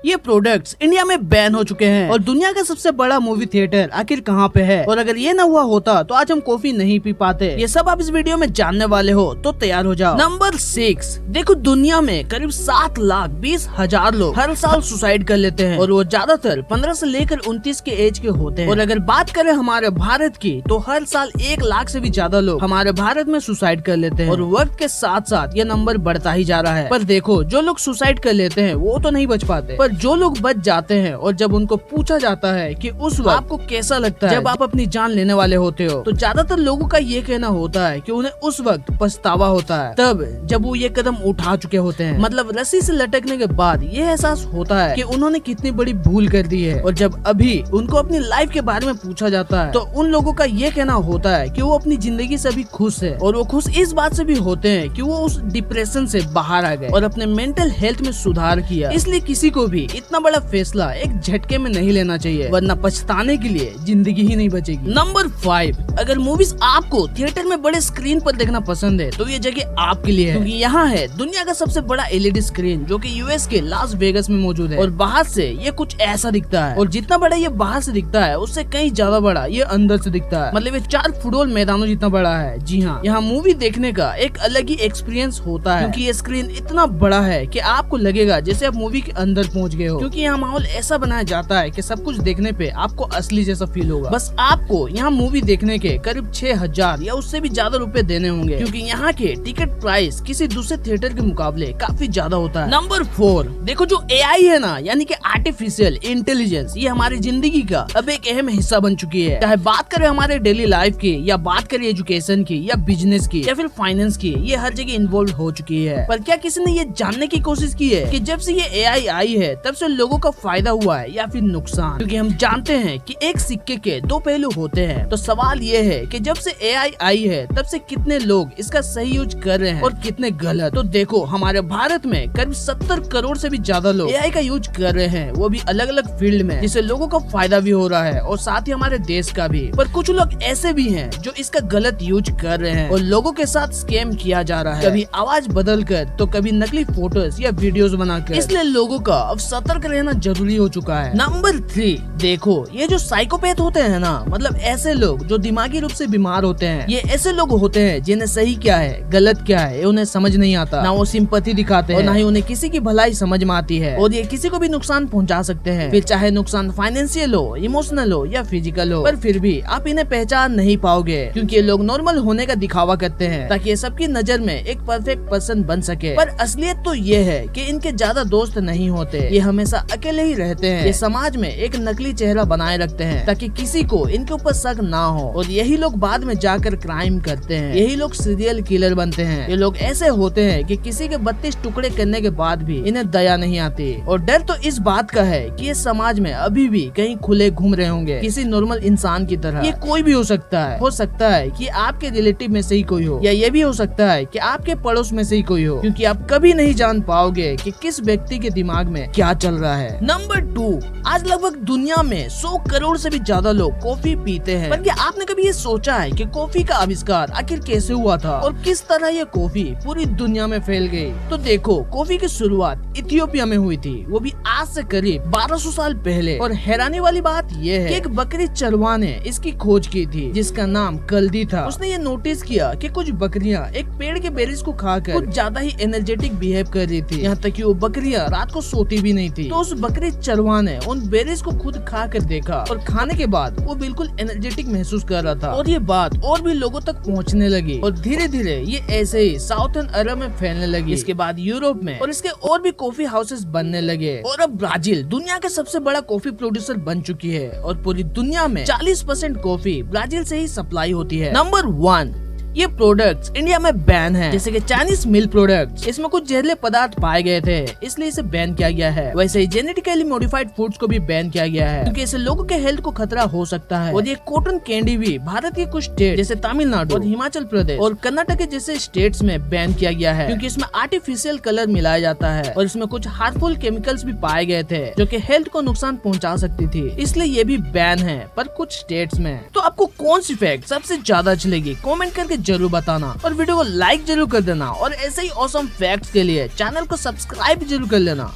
ये products India में ban हो चुके हैं और दुनिया का सबसे बड़ा मूवी थिएटर आखिर कहाँ पे है, और अगर ये ना हुआ होता तो आज हम कॉफी नहीं पी पाते। ये सब आप इस वीडियो में जानने वाले हो, तो तैयार हो जाओ। नंबर 6, देखो दुनिया में करीब 7,20,000 लोग हर साल सुसाइड कर लेते हैं और वो ज्यादातर 15 से लेकर 29 के एज के होते हैं। और अगर बात करें हमारे भारत की, तो हर साल 1 लाख से भी ज्यादा लोग हमारे भारत में सुसाइड कर लेते हैं और वक्त के साथ साथ ये नंबर बढ़ता ही जा रहा है। पर देखो, जो लोग सुसाइड कर लेते हैं वो तो नहीं बच पाते, पर जो लोग बच जाते हैं और जब उनको पूछा जाता है कि उस वक्त आपको कैसा लगता है जब आप अपनी जान लेने वाले होते हो, तो ज्यादातर लोगों का ये कहना होता है कि उन्हें उस वक्त पछतावा होता है, तब जब वो ये कदम उठा चुके होते हैं। मतलब रस्सी से लटकने के बाद ये एहसास होता है कि उन्होंने कितनी बड़ी भूल कर दी है। और जब अभी उनको अपनी लाइफ के बारे में पूछा जाता है, तो उन लोगों का ये कहना होता है कि वो अपनी जिंदगी से अभी खुश है, और वो खुश इस बात से भी होते हैं कि वो उस डिप्रेशन से बाहर आ गए और अपने मेंटल हेल्थ में सुधार किया। इसलिए किसी को भी इतना बड़ा फैसला एक झटके में नहीं लेना चाहिए, वरना पछताने के लिए जिंदगी ही नहीं बचेगी। नंबर 5, अगर मूवीज आपको थिएटर में बड़े स्क्रीन पर देखना पसंद है, तो ये जगह आपके लिए है, क्योंकि यहाँ है दुनिया का सबसे बड़ा एलईडी स्क्रीन, जो कि यूएस के लास वेगस में मौजूद है। और बाहर से ये कुछ ऐसा दिखता है, और जितना बड़ा ये बाहर से दिखता है उससे कहीं ज्यादा बड़ा ये अंदर से दिखता है। मतलब ये 4 फुटबॉल मैदानों जितना बड़ा है। जी हाँ, यहाँ मूवी देखने का एक अलग ही एक्सपीरियंस होता है, क्योंकि ये स्क्रीन इतना बड़ा है कि आपको लगेगा जैसे आप मूवी के अंदर पहुँच गए हो, क्योंकि यहाँ माहौल ऐसा बनाया जाता है कि सब कुछ देखने पे आपको असली जैसा फील होगा। बस आपको यहाँ मूवी देखने के करीब 6,000 या उससे भी ज्यादा रुपए देने होंगे, क्योंकि यहाँ के टिकट प्राइस किसी दूसरे थिएटर के मुकाबले काफी ज्यादा होता है। नंबर 4, देखो जो एआई है ना, यानी कि आर्टिफिशियल इंटेलिजेंस, ये हमारी जिंदगी का अब एक अहम हिस्सा बन चुकी है। चाहे बात करें हमारे डेली लाइफ की, या बात करें एजुकेशन की, या बिजनेस की, या फिर फाइनेंस की, ये हर जगह इन्वॉल्व हो चुकी है। पर क्या किसी ने ये जानने की कोशिश की है कि जब से ये एआई आई है तब से लोगों का फायदा हुआ है या फिर नुकसान? क्योंकि हम जानते हैं कि एक सिक्के के 2 पहलू होते हैं। तो सवाल ये है कि जब से एआई आई है तब से कितने लोग इसका सही यूज कर रहे हैं और कितने गलत। तो देखो, हमारे भारत में करीब 70 करोड़ से भी ज्यादा लोग एआई का यूज कर रहे हैं, वो भी अलग अलग फील्ड में, जिससे लोगों का फायदा भी हो रहा है और साथ ही हमारे देश का भी। पर कुछ लोग ऐसे भी हैं जो इसका गलत यूज कर रहे हैं और लोगों के साथ स्कैम किया जा रहा है, कभी आवाज बदल कर, तो कभी नकली फोटोज या वीडियोस बनाकर। इसलिए लोगों का अब सतर्क रहना जरूरी हो चुका है। नंबर 3, देखो ये जो साइकोपैथ होते हैं ना, मतलब ऐसे लोग जो दिमागी रूप से बीमार होते हैं, ये ऐसे लोग होते हैं जिन्हें सही क्या है गलत क्या है उन्हें समझ नहीं आता। ना वो सिंपैथी दिखाते हैं और ना ही उन्हें किसी की भलाई समझ में आती है, और ये किसी को भी नुकसान पहुंचा सकते हैं, फिर चाहे नुकसान फाइनेंशियल हो, इमोशनल हो या फिजिकल हो। पर फिर भी आप इन्हें पहचान नहीं पाओगे, क्योंकि ये लोग नॉर्मल होने का दिखावा करते हैं ताकि ये सबकी नजर में एक परफेक्ट पर्सन बन सके। पर असलियत तो ये है कि इनके ज्यादा दोस्त नहीं होते, ये हमेशा अकेले ही रहते हैं। ये समाज में एक नकली चेहरा बनाए रखते हैं ताकि किसी को इनके ऊपर शक ना हो, और यही लोग बाद में जाकर क्राइम करते हैं। यही लोग सीरियल किलर बनते हैं। ये लोग ऐसे होते हैं कि किसी के 32 टुकड़े करने के बाद भी इन्हें दया नहीं आती। और डर तो इस बात का है कि ये समाज में अभी भी कहीं खुले घूम रहे होंगे किसी नॉर्मल इंसान की तरह। ये कोई भी हो सकता है कि आपके रिलेटिव में से ही कोई हो, या ये भी हो सकता है कि आपके पड़ोस में से ही कोई हो, क्योंकि आप कभी नहीं जान पाओगे कि किस व्यक्ति के दिमाग में क्या चल रहा है। नंबर 2, आज लगभग दुनिया में 100 करोड़ से भी ज्यादा लोग कॉफी पीते हैं। पर क्या आपने कभी ये सोचा है कि कॉफी का आविष्कार आखिर कैसे हुआ था और किस तरह ये कॉफी पूरी दुनिया में फैल गई? तो देखो, कॉफी की शुरुआत इथियोपिया में हुई थी, वो भी आज से करीब 1200 साल पहले। और हैरानी वाली बात ये है कि एक बकरी चरवा ने इसकी खोज की थी, जिसका नाम कल्दी था। उसने ये नोटिस किया कि कुछ बकरियां एक पेड़ के बेरीज को खाकर कुछ ज्यादा ही एनर्जेटिक बिहेव कर रही थी, यहाँ तक कि वो बकरियां रात को सोती भी नहीं थी। तो उस बकरी चरवा ने उन बेरीज को खुद खा कर देखा, और खाने के बाद वो बिल्कुल एनर्जेटिक महसूस कर रहा था। और ये बात और भी लोगों तक पहुँचने लगी, और धीरे धीरे ये ऐसे ही साउथर्न अरब में फैलने लगी। इसके बाद यूरोप में, और इसके और भी कॉफी हाउसेस बनने लगे। और अब ब्राजील दुनिया का सबसे बड़ा कॉफी प्रोड्यूसर बन चुकी है, और पूरी दुनिया में 40% कॉफी ब्राजील से ही सप्लाई होती है। नंबर 1, ये प्रोडक्ट्स इंडिया में बैन हैं, जैसे कि चाइनीज मिल्क प्रोडक्ट्स। इसमें कुछ जहरीले पदार्थ पाए गए थे, इसलिए इसे बैन किया गया है। वैसे ही जेनेटिकली मॉडिफाइड फूड्स को भी बैन किया गया है, क्योंकि इससे लोगों के हेल्थ को खतरा हो सकता है। और ये कॉटन कैंडी भी भारत के कुछ स्टेट जैसे तमिलनाडु और हिमाचल प्रदेश और कर्नाटक के जैसे स्टेट्स में बैन किया गया है, क्योंकि इसमें आर्टिफिशियल कलर मिलाया जाता है और इसमें कुछ हार्मफुल केमिकल्स भी पाए गए थे, जो कि हेल्थ को नुकसान पहुँचा सकती थी, इसलिए ये भी बैन है पर कुछ स्टेट्स में। तो आपको कौन सी फैक्ट सबसे ज्यादा अच्छी लगी, कमेंट करके जरूर बताना, और वीडियो को लाइक जरूर कर देना, और ऐसे ही ऑसम फैक्ट्स के लिए चैनल को सब्सक्राइब जरूर कर लेना,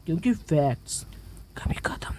क्योंकि फैक्ट्स कभी खत्म